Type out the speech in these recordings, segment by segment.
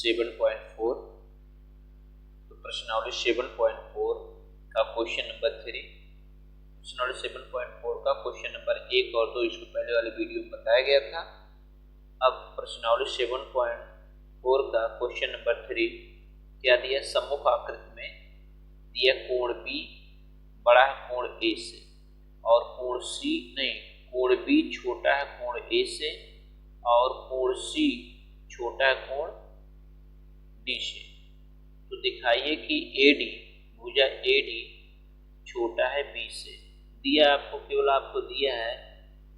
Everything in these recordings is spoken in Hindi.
7.4। तो प्रश्नावली 7.4 का क्वेश्चन नंबर 3, प्रश्नावली 7.4 का क्वेश्चन नंबर 1 और 2 इसको पहले वाले वीडियो में बताया गया था। अब प्रश्नावली 7.4 का क्वेश्चन नंबर 3 क्या दिया, सम्मुख आकृति में दिया कोण B बड़ा है कोण A से और कोण C नहीं, कोण B छोटा है कोण A से और कोण C छोटा है कोण D से। तो दिखाइए कि AD भुजा AD छोटा है B से। दिया आपको, केवल आपको दिया है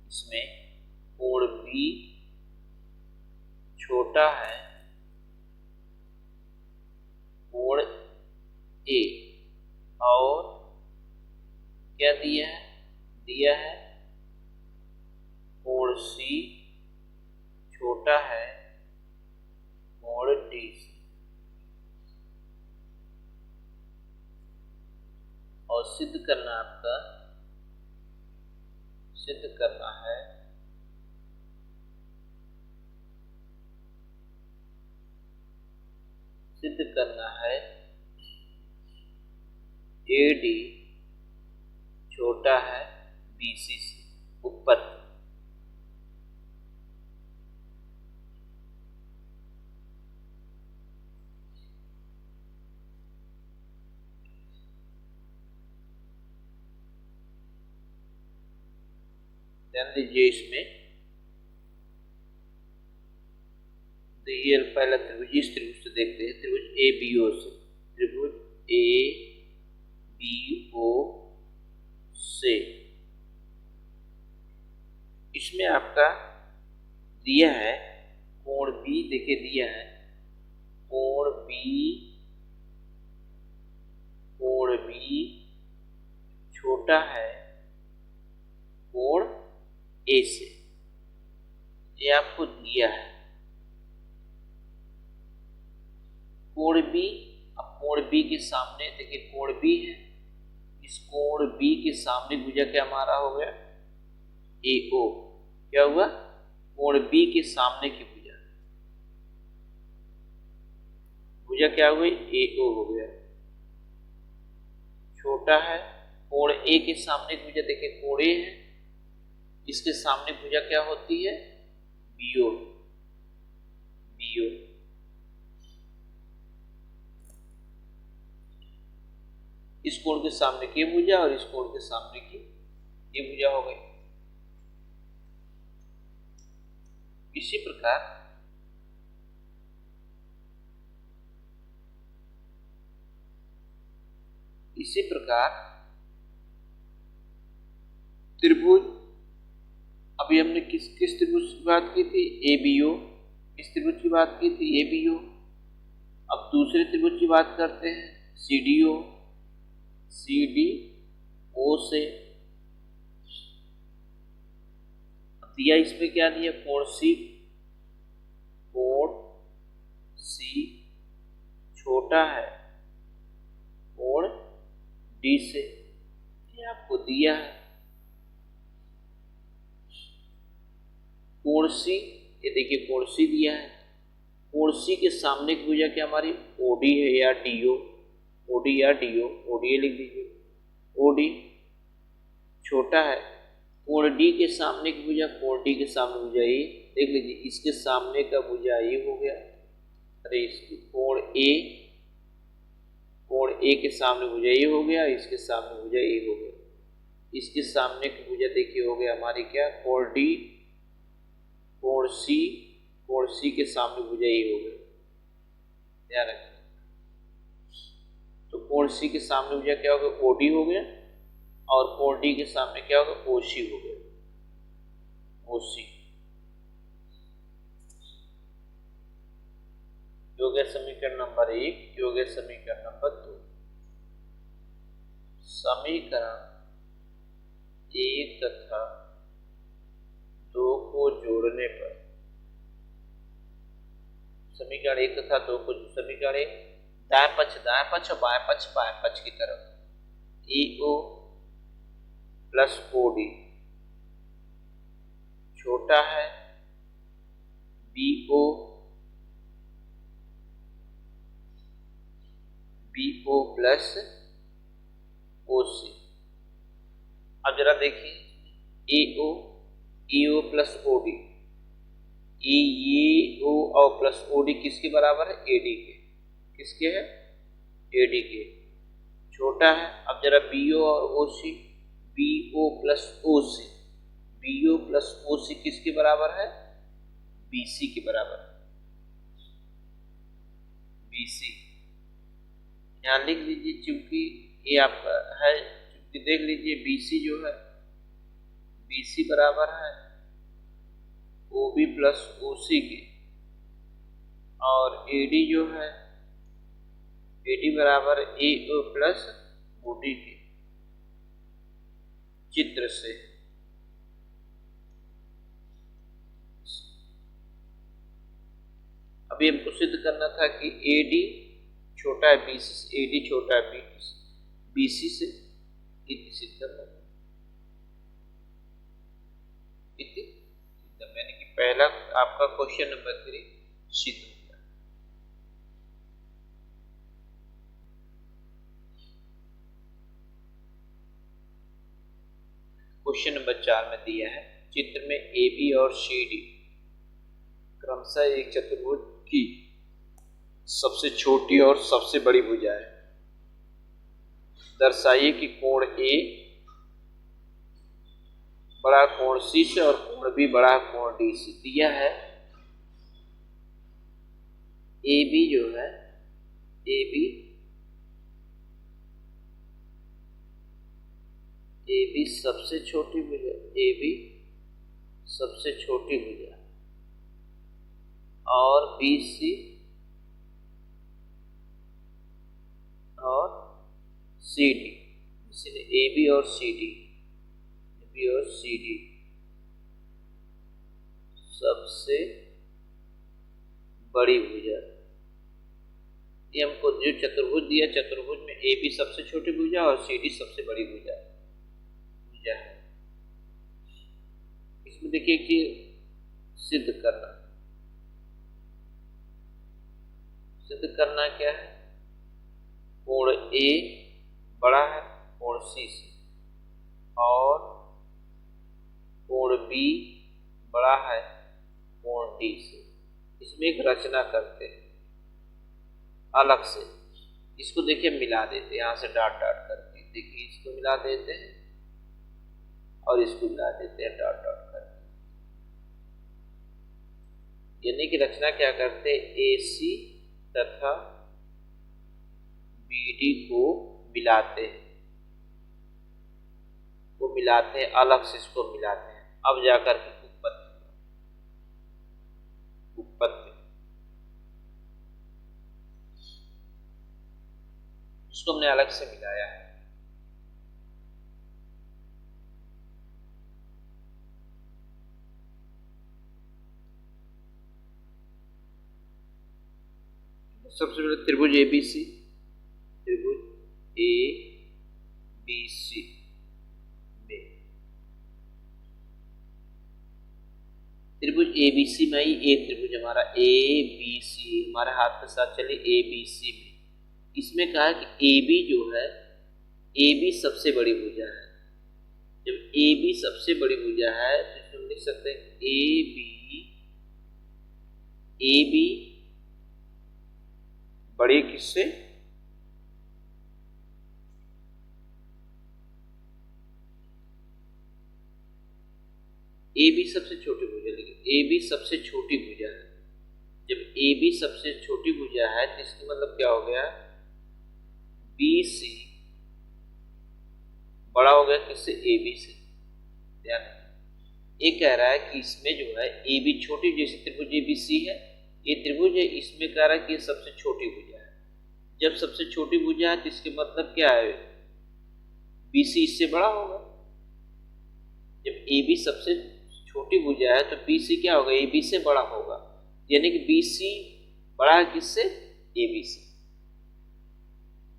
इसमें कोण B छोटा है कोण A और क्या दिया है, दिया है कोण C छोटा है कोण D से। और सिद्ध करना आपका, सिद्ध करना है AD छोटा है BC से। ऊपर ध्यान दीजिए, इसमें देखिए पहला त्रिभुज, इस त्रिभुज से देखते हैं, त्रिभुज ABO से, त्रिभुज ABO से इसमें आपका दिया है कोण B, देखिए दिया है कोण B छोटा है कोण A से, ये आपको दिया है कोण B। अब कोण B के सामने देखिए कोण B है, इस कोण B के सामने भुजा क्या हमारा हो गया AO। क्या हुआ, कोण B के सामने की भुजा, भुजा क्या हो गई AO हो गया, छोटा है कोण A के सामने की भुजा, देखिए कोण A है, इसके सामने भुजा क्या होती है BO। इस कोण के सामने की भुजा और इस कोण के सामने की ये भुजा हो गई। इसी प्रकार त्रिभुज, अभी हमने किस त्रिभुज की बात की थी ABO, इस त्रिभुज की बात की थी ABO। अब दूसरे त्रिभुज की बात करते हैं CDO से। दिया इसमें क्या दिया कोण C छोटा है कोण D से, ये आपको दिया है कोण C। ये देखिए कोण C दिया है, कोण C के सामने की भुजा क्या हमारी OD है या DO, ODA लिख दीजिए, OD छोटा है कोण D के सामने की भुजा, कोण D के सामने भुजा ये देख लीजिए, इसके सामने का भुजा ये हो गया, अरे इसकी कोण A के सामने भुजा ये हो गया, इसके सामने भुजा ये हो गया, इसके सामने की भुजा देखिए हो गया हमारी क्या कोण D, कोण C के सामने भुजा ये हो गया, ध्यान रखें। तो कोण C के सामने भुजा क्या हो गया OD हो गया और कोण D के सामने क्या होगा OC हो गया, OC। यो गया समीकरण नंबर 1, यो गया समीकरण नंबर 2। समीकरण 1 तथा 2 को जोड़ने पर, समीकरण 1 तथा 2 को, समीकरण 1 दाएं पक्ष और बाएं पक्ष की तरफ AO प्लस OD छोटा है BO BO प्लस OC। अब जरा देखिए EO प्लस OD, EO और प्लस OD किसके बराबर है? AD के। किसके है? AD के। छोटा है। अब जरा BO और OC, BO plus OC, BO plus OC किसके बराबर है? BC के बराबर है। BC यहाँ लिख लीजिए, चूंकि ये आपका है, चूंकि देख लीजिए BC जो है, BC बराबर है OB प्लस OC के, और AD जो है, AD बराबर AO प्लस OD के। चित्र से अभी हमको सिद्ध करना था कि AD छोटा है BC से, AD छोटा है BC से, इति सिद्ध करना था। यानी कि पहला आपका क्वेश्चन नंबर 3 सिद्ध हो गया। क्वेश्चन नंबर 4 में दिया है, चित्र में AB और CD क्रमशः एक चतुर्भुज की सबसे छोटी और सबसे बड़ी भुजा है। दर्शाइए कि कोण A बड़ा कोण C से और कोण B बड़ा कोण D से। दिया है AB जो है, AB सबसे छोटी भुजा, AB सबसे छोटी भुजा, और BC और CD, इसलिए AB और CD सबसे बड़ी भुजा। ये हमको जो चतुर्भुज दिया, चतुर्भुज में AB सबसे छोटी भुजा और CD सबसे बड़ी भुजा है। इसमें देखिए कि सिद्ध करना क्या है? कोण A बड़ा है कोण C से, और कोण B बड़ा है कोण D से। इसमें एक रचना करते हैं अलग से। इसको देखिए मिला देते हैं, यहाँ से डॉट डॉट करके। देखिए इसको मिला देते हैं और इसको मिला देते हैं डॉट डॉट करके। यानी कि रचना क्या करते हैं? AC तथा BD को मिलाते हैं, अलग से इसको मिलाते हैं। अब जाकर के उत्पत्ति इसको हमने अलग से मिलाया है। सबसे पहले त्रिभुज ABC में, त्रिभुज ABC में ही एक त्रिभुज हमारा ABC हमारे हाथ के साथ चले ABC में। इसमें कहा है कि AB जो है, AB सबसे बड़ी भुजा है। जब AB सबसे बड़ी भुजा है तो हम लिख सकते हैं AB बड़ी किससे? AB सबसे छोटी भुजा, लेकिन AB सबसे छोटी भुजा है। जब AB सबसे छोटी भुजा है तो इसका मतलब क्या हो गया? BC बड़ा हो गया किससे? AB से। ध्यान ये कह रहा है कि इसमें जो है AB छोटी, जैसे त्रिभुज ABC है, ये त्रिभुज है, इसमें कह रहा है कि ये सबसे छोटी भुजा है। जब सबसे छोटी भुजा है तो इसके मतलब क्या है? BC इससे बड़ा होगा। जब AB सबसे छोटी भुजा है तो BC क्या होगा? AB से बड़ा होगा। यानी कि BC बड़ा है किससे? AB से।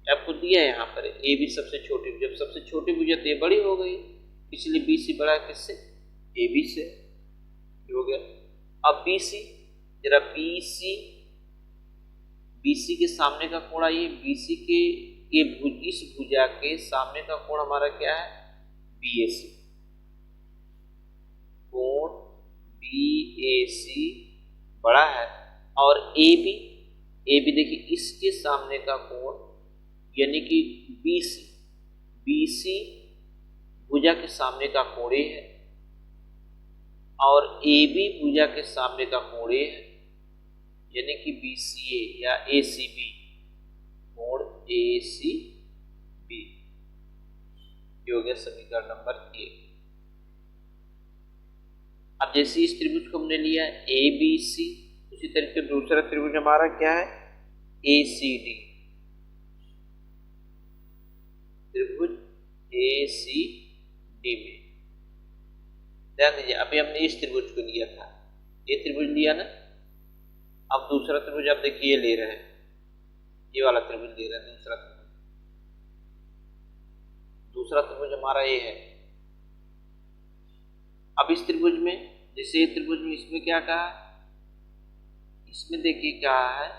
आपको दिया है यहाँ पर AB सबसे छोटी, जब सबसे छोटी भुजा तो ये बड़ी हो गई, इसलिए BC बड़ा किससे? AB से। हो गया। अब BC, जरा BC BC के सामने का कोण आइए, BC के इस भुजा के सामने का कोण हमारा क्या है, BAC। कोण BAC बड़ा है और AB देखिए इसके सामने का कोण यानी कि BC भुजा के सामने का कोण है और AB भुजा के सामने का कोण है यानी कि BCA या ACB, कोण ACB। ये हो गया समीकरण नंबर 1। अब जैसे इस त्रिभुज को हमने लिया ABC, उसी तरीके दूसरा त्रिभुज हमारा क्या है, ACD। त्रिभुज ACD में ध्यान दीजिए, अभी हमने इस त्रिभुज को लिया था, ये त्रिभुज लिया ना। अब दूसरा त्रिभुज आप देखिए ये ले रहे हैं, ये वाला त्रिभुज ले रहे हैं, दूसरा त्रिभुज हमारा ये है। अब इस त्रिभुज में जैसे ये त्रिभुज में इसमें क्या कहा, इसमें देखिए क्या है,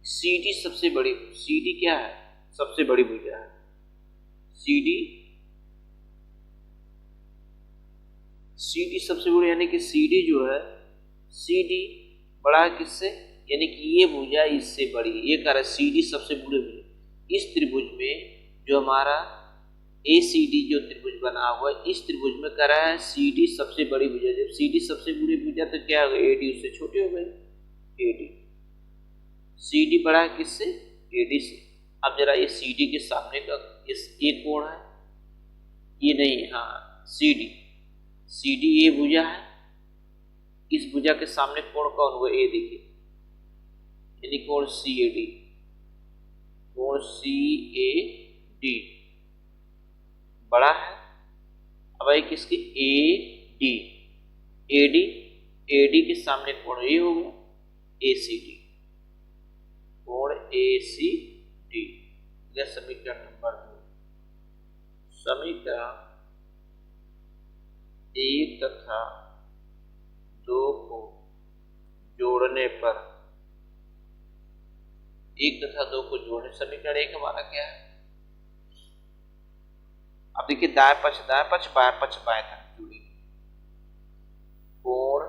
CD सबसे बड़ी, CD क्या है, सबसे बड़ी भुजा है। CD सबसे बड़ी यानी कि CD जो है, CD बड़ा है किससे, यानी कि ये भुजा इससे बड़ी, ये कह रहा है CD सबसे बड़ी भुजा। इस त्रिभुज में जो हमारा ACD जो त्रिभुज बना हुआ है, इस त्रिभुज में कह रहा है CD सबसे बड़ी भुजा। जब CD सबसे बड़ी भुजा तो क्या होगा, AD उससे छोटी हो गई, AD। CD बड़ा है किससे, AD से। अब जरा ये CD के सामने का इस एक कोण है, ये नहीं, हाँ CD ये भुजा है, इस भुजा के सामने कोण कौन हुआ, A देखिए, यानी कोण CAD, कोण CAD बड़ा है। अब आई किसकी, AD के सामने कोण ये हो गया ACD, कोण ACD। यह समीकरण नंबर 2। समीकरण 1 तथा 2 को जोड़ने पर, 1 तथा 2 को जोड़ने, समीकरण 1 हमारा क्या है, अब देखिए दाएं पक्ष बाएं पक्ष बाएं तरफ जुड़ी, कोण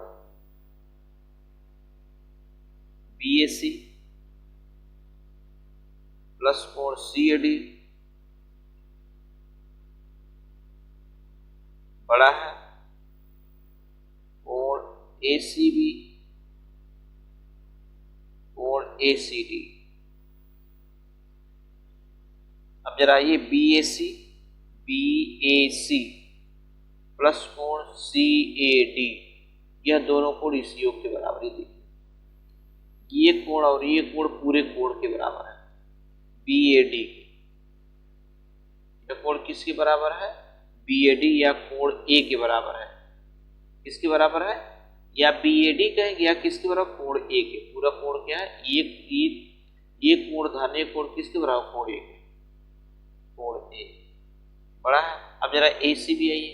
BAC प्लस कोण CAD बड़ा है, कोण ACB कोण ACD। अब जरा ये BAC प्लस कोण CAD, यह दोनों कोण इस योग के बराबर ही देखिए, ये कोण और ये कोण पूरे कोण के बराबर है, BAD। यह कोण किसके बराबर है, BAD या कोण A के बराबर है। किसके बराबर है, या BAD कहेंगे या किसके बराबर, कोण A के। पूरा कोण क्या है, ये कोण धन, ये कोण किसके बराबर, कोण A के, कोण A बड़ा है। अब जरा ACB आइए,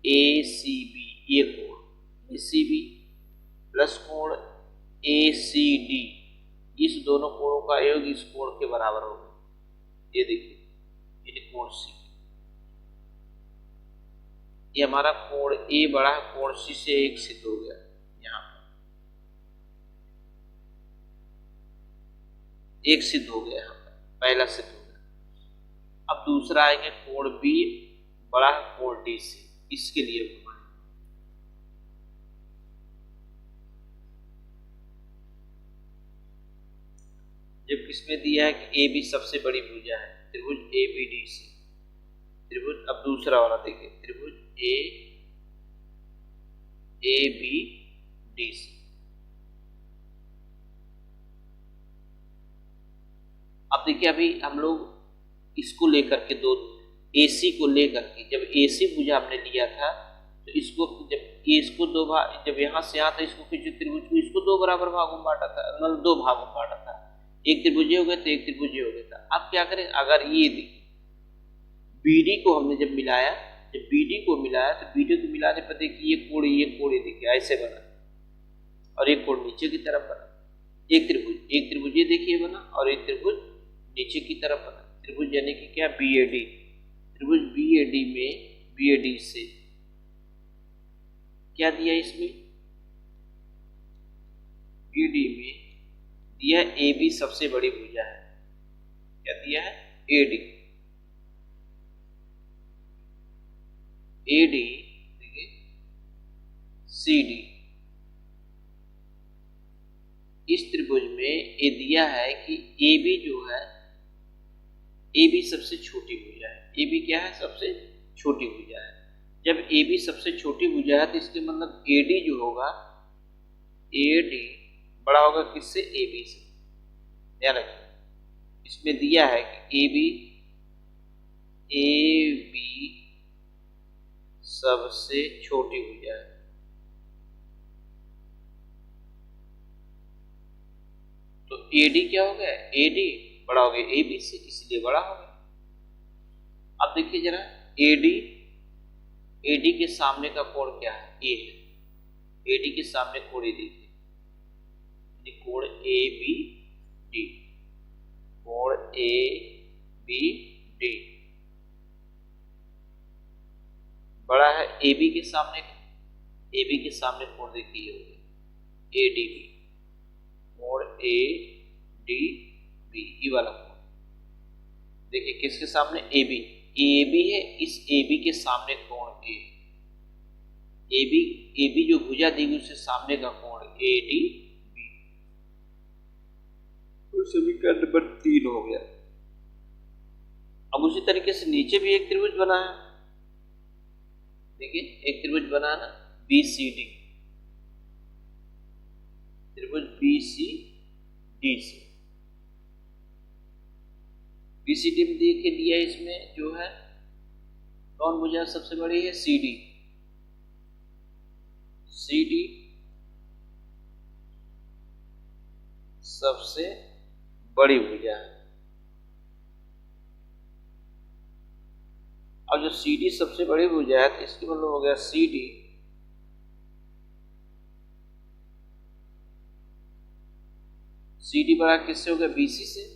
ACB ये कोण ACB प्लस कोण ACD, इस दोनों कोणों का योग इस कोण के बराबर होगा। ये देखिए, ये कोण C, ये हमारा कोण A बड़ा है, कोण C से 1 सिद्ध हो गया, यहाँ पर 1 सिद्ध हो गया, यहाँ पर पहला सिद्ध हो गया। अब दूसरा आएंगे कोण B बड़ा है कोण D से, इसके लिए घुमाएं, जब किसमें दिया है कि AB सबसे बड़ी भुजा है, त्रिभुज ABDC त्रिभुज। अब दूसरा वाला देखिए, त्रिभुज ABDC। अब देखिए अभी हम लोग इसको लेकर के दो AC को लेकर के, जब AC भुजा हमने लिया था तो इसको जब इसको दो भाग, जब यहाँ से यहाँ था इसको किसी त्रिभुज को इसको 2 बराबर भागों में बांटा था, मतलब 2 भागों में बांटा था, एक त्रिभुज हो गया तो एक त्रिभुज हो गया था। अब क्या करें, अगर ये BD को हमने जब मिलाया, जब BD को मिलाया तो BD को मिलाने पर देखिए ये कोण देखिए ऐसे बना और एक कोण नीचे की तरफ बना। एक त्रिभुज ये देखिए बना और एक त्रिभुज नीचे की तरफ बना। त्रिभुज यानी कि क्या, BAD। त्रिभुज BAD से क्या दिया इसमें, BD में दिया AB सबसे बड़ी भुजा है। क्या दिया है, AD। देखिए CD। इस त्रिभुज में ये दिया है कि AB जो है, AB सबसे छोटी भुजा है। AB क्या है, सबसे छोटी भुजा है। जब AB सबसे छोटी भुजा है तो इसके मतलब AD जो होगा, AD बड़ा होगा किससे, AB से। ध्यान रखिए, इसमें दिया है कि AB सबसे छोटी भुजा है। तो AD क्या हो गया, AD बड़ा हो गया AB से, इसलिए बड़ा हो गया। अब देखिए जरा, AD के सामने का कोण क्या है, A है। AD के सामने कोण देखिए, कोण ABD, कोण ABD बड़ा है AB के सामने। AB के सामने कोण देखिए हो गया ADB, कोण ADB, ये वाला कोण देखिए किसके सामने, AB है, इस AB के सामने कोण A, AB जो भुजा दी गई उससे सामने का कोण ADB। तो समीकरण नंबर 3 हो गया। अब उसी तरीके से नीचे भी एक त्रिभुज बना है। देखिए एक त्रिभुज बना ना, BCD, त्रिभुज BCD से। BCD में देखिए दिया इसमें जो है कौन भुजा सबसे बड़ी है, CD सबसे बड़ी भुजा है। अब जो CD सबसे बड़ी भुजा है तो इसके मतलब हो गया CD बड़ा किससे हो गया, BC से।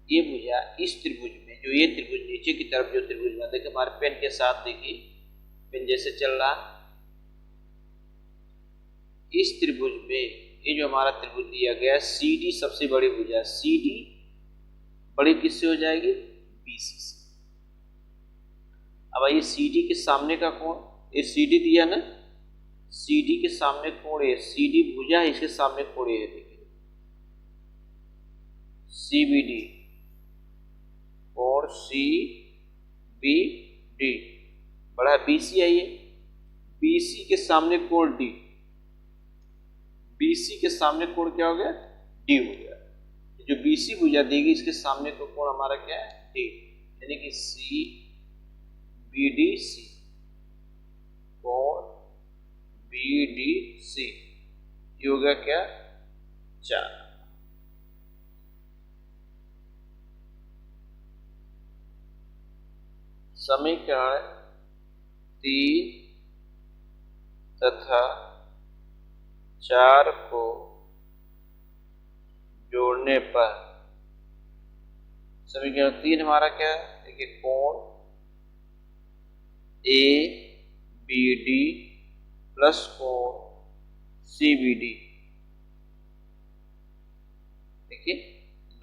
ये भुजा इस त्रिभुज में, जो ये त्रिभुज नीचे की तरफ जो त्रिभुज में, देखिए हमारे पेन के साथ देखिए, पेन जैसे चल रहा, इस त्रिभुज में ये जो हमारा त्रिभुज दिया गया CD सबसे बड़ी भुजा, CD बड़ी किससे हो जाएगी, BC से। अब आइए CD के सामने का कोण, ये CD दिया ना, CD के सामने कोण है, CD भुजा है, इसके सामने कोण है, देखिए CBD, कोण CBD बड़ा BC है। ये BC के सामने कोण D, BC के सामने कोण क्या हो गया, D हो गया। जो BC भुजा देगी इसके सामने का कोण हमारा क्या है, D, यानी कि CBDC, कोण BDC, ये हो गया क्या, 4। समीकरण 3 तथा 4 को जोड़ने पर समीकरण 3 हमारा क्या है, देखिए कोण ABD प्लस कोण CBD, देखिए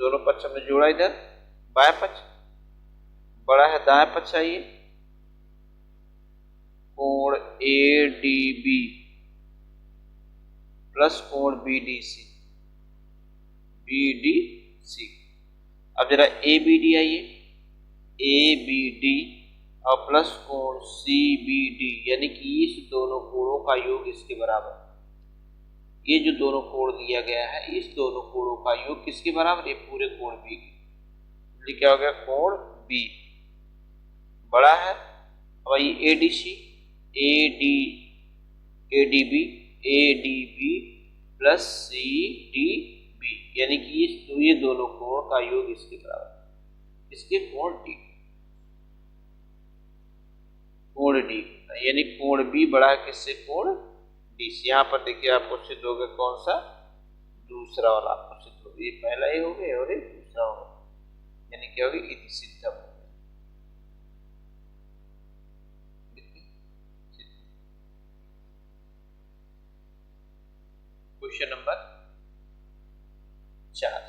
दोनों पक्ष हमने जोड़ा, इधर बाएं पक्ष बड़ा है, दाएं पक्ष चाहिए, कोण ADB प्लस कोण BDC। अब जरा ABD आइए, ABD और प्लस कोण CBD, यानी कि इस दोनों कोणों का योग इसके बराबर। ये जो दोनों कोण दिया गया है, इस दोनों कोणों का योग किसके बराबर, ये पूरे कोण B की। क्या हो गया, कोण B बड़ा है। अब ये ADC, ADB प्लस CDB, यानी कि ये दोनों कोण का योग इसके बराबर, इसके कोण D, कोण D, यानी कोण B बड़ा है किससे, कोण 30। यहाँ पर देखिए आपको सिद्ध हो गया कौन सा, दूसरा वाला आपको सिद्ध हो गया, ये पहला ही हो गया और ये दूसरा हो गया, यानी क्या होगी, इति सिद्धम हो गया। Question number 4।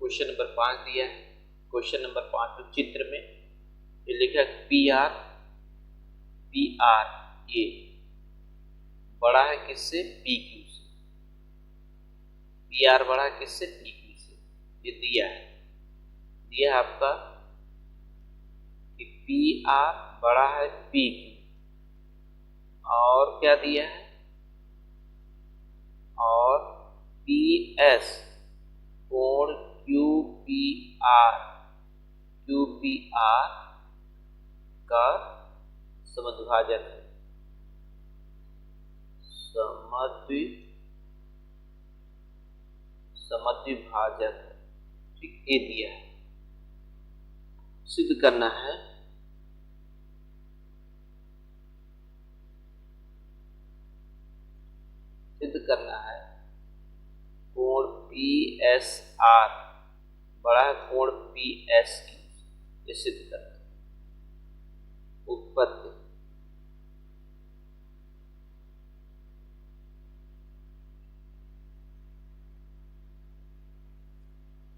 क्वेश्चन नंबर 5 दिया है। क्वेश्चन नंबर 5 में चित्र में ये लिखा है पी आर ए बड़ा है किससे, पी क्यू से। पी आर बड़ा है किससे, पी क्यू से। ये दिया है आपका कि पी आर बड़ा है पी क्यू, और क्या दिया है, और पी एस कोण क्यू पी आर का समद्विभाजक है। समद्विभाजक, ठीक, ये दिया है। सिद्ध करना है कोण पी एस आर बड़ा है कोण पी एस की, ये सिद्ध करना है। उत्पत्ति,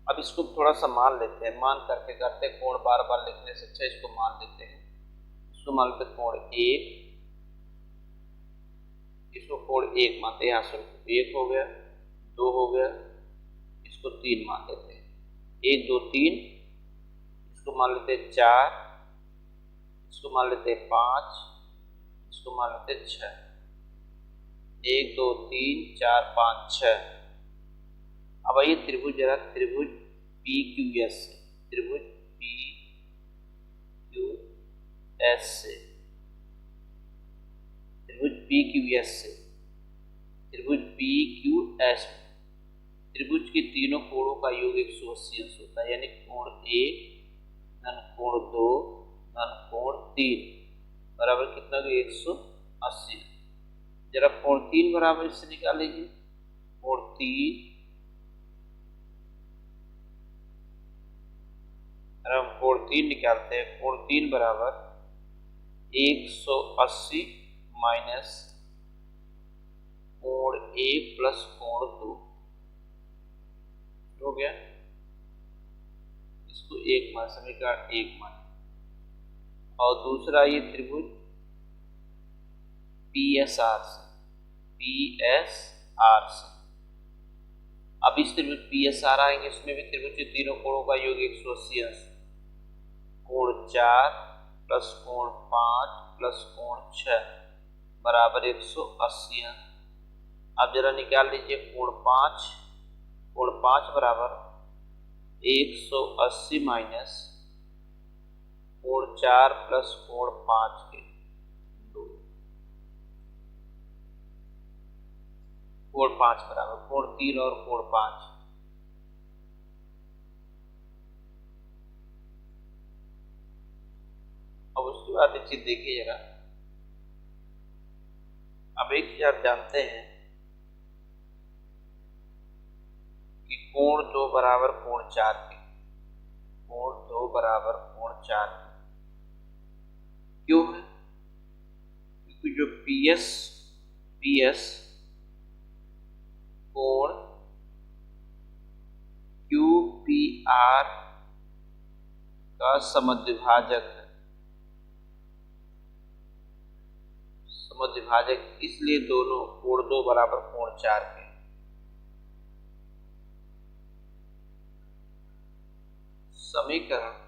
अब इसको थोड़ा सा मान लेते हैं, मान करके करते हैं, कोण बार बार लिखने से अच्छा इसको मान लेते हैं। इसको मान लेते कोण 1, इसको कोण 1 मानते हैं, यहाँ से 1 हो गया, 2 हो गया, इसको 3 मान लेते हैं, 1 2 3, इसको मान लेते हैं 4, इसको मान लेते हैं 5, इसको मान लेते हैं 6, 1 2 3 4 5 6। अब आइए त्रिभुज जरा, त्रिभुज पी क्यू एस से, त्रिभुज पी क्यू एस से, त्रिभुज पी क्यू एस से, त्रिभुज पी क्यू एस, त्रिभुज के तीनों कोणों का योग 180 अंश होता है, यानी कोण 1 धन कोण 2 धन कोण 3 बराबर कितना होगा, 180। जरा कोण 3 बराबर इससे निकाल लीजिए, कोण 3, हम कोण 3 निकालते हैं, कोण 3 बराबर 180 माइनस कोण 1 प्लस कोण 2 हो गया। इसको 1 मान, समीकरण 1 मान। और दूसरा ये त्रिभुज पी एस आर से, अब इस त्रिभुज पी एस आर आएंगे, इसमें भी त्रिभुज के तीनों कोणों का योग 180 अंश, कोण 4 प्लस कोण 5 प्लस कोण 6 बराबर 180 अंश। अब जरा निकाल लीजिए कोण 5 बराबर 180 माइनस कोण 4 प्लस कोण 5 के 2, कोण 5 बराबर कोण 3 और कोण 5। अब उसके बाद एक चीज देखिए जरा, अब एक चीज आप जानते हैं कि कोण 2 बराबर कोण 4 के, कोण 2 बराबर कोण 4 के क्यों है, क्योंकि जो पीएस कोण क्यूपीआर का समद्विभाजक है, समद्विभाजक, इसलिए दोनों कोण 2 बराबर कोण 4 के। समीकरण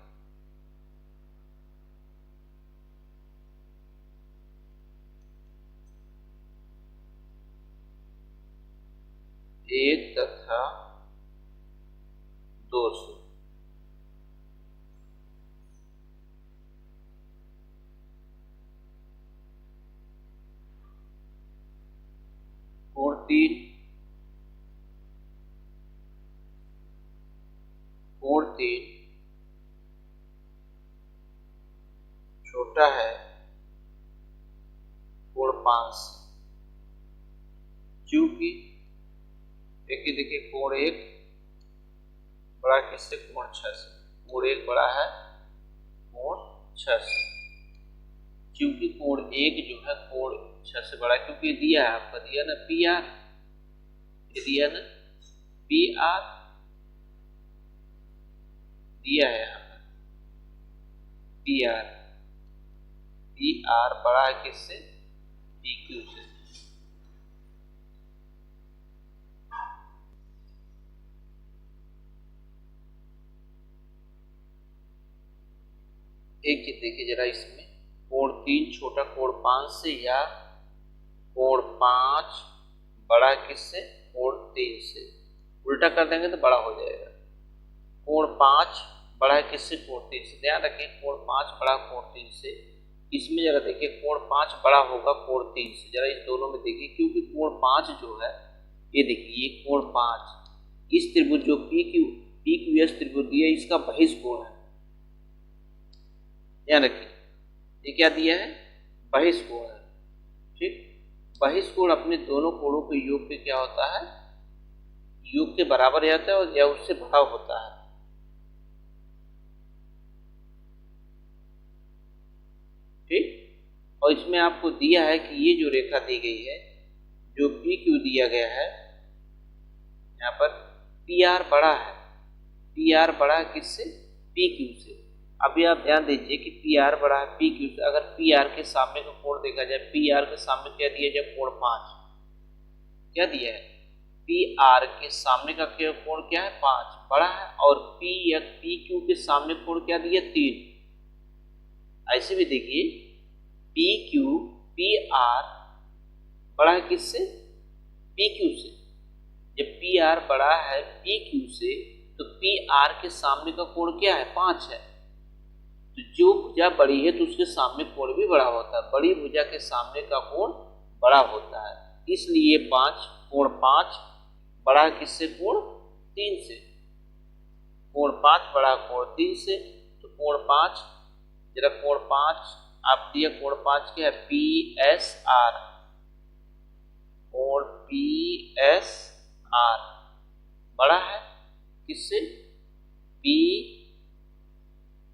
एक तथा 2 से कोण 3 कोण 3 छोटा है कोण 5 से, क्योंकि देखिए कोण 1 बड़ा किससे, कोण 6 से। कोण 1 बड़ा है कोण 6 से, क्योंकि कोण 1 जो है कोण 6 से बड़ा, क्योंकि दिया है आपका, दिया ना पी आर, ये दिया ना पी आर, दिया है यहाँ पर पी आर, पी आर बड़ा है किससे, पी क्यू से। एक चीज देखिए जरा, इसमें कोण 3 छोटा कोण 5 से, या कोण 5 बड़ा किससे, कोण 3 से। उल्टा कर देंगे तो बड़ा हो जाएगा। कोण 5 बड़ा है किससे, कोण 3 से। ध्यान रखिए कोण 5 बड़ा कोण 3 से। इसमें जरा देखिए कोण 5 बड़ा होगा कोण 3 से। जरा इस दोनों में देखिए, क्योंकि कोण 5 जो है, ये देखिए ये कोण 5 इस त्रिभुज जो पी क्यू एस त्रिभुज दिया, इसका बहिष्कोण है। ध्यान रखिए ये क्या दिया है, बहिष्कोण है। ठीक, बहिष्कोण अपने दोनों कोणों के योग पे क्या होता है, योग के बराबर रहता है या उससे बड़ा होता है। ठीक, और इसमें आपको दिया है कि ये जो रेखा दी गई है, जो पी क्यू दिया गया है, यहाँ पर पी आर बड़ा है, पी आर बड़ा है किससे, पी क्यू से। अभी आप ध्यान दीजिए कि पी आर बड़ा है पी क्यू से। अगर पी आर के सामने का कोण देखा जाए, पी आर के सामने क्या दिया जाए, कोण 5, क्या दिया है, पी आर के सामने का कोण क्या है, 5 बड़ा है, और पी या पी क्यू के सामने कोण क्या दिया, 3। ऐसे भी देखिए पी क्यू पी आर बड़ा है किससे, पी क्यू से। जब पी आर बड़ा है पी क्यू से, तो पी आर के सामने का कोण क्या है, 5 है। तो जो भुजा बड़ी है तो उसके सामने कोण भी बड़ा होता है, बड़ी भुजा के सामने का कोण बड़ा होता है, इसलिए 5 कोण 5 बड़ा है किससे, कोण 3 से। कोण 5 बड़ा कोण 3 से, तो कोण 5, जरा कोण 5 आप दिया, कोण 5 क्या है, पी एस आर, कोण पी एस आर बड़ा है किससे, पी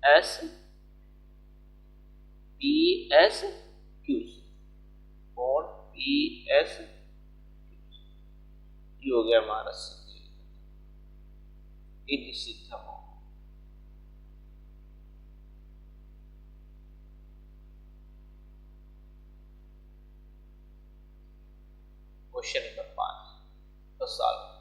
एस क्यू से। कोण पी एस क्यू हो गया हमारा सिद्धम। क्वेश्चन नंबर 5 तो सॉल्व।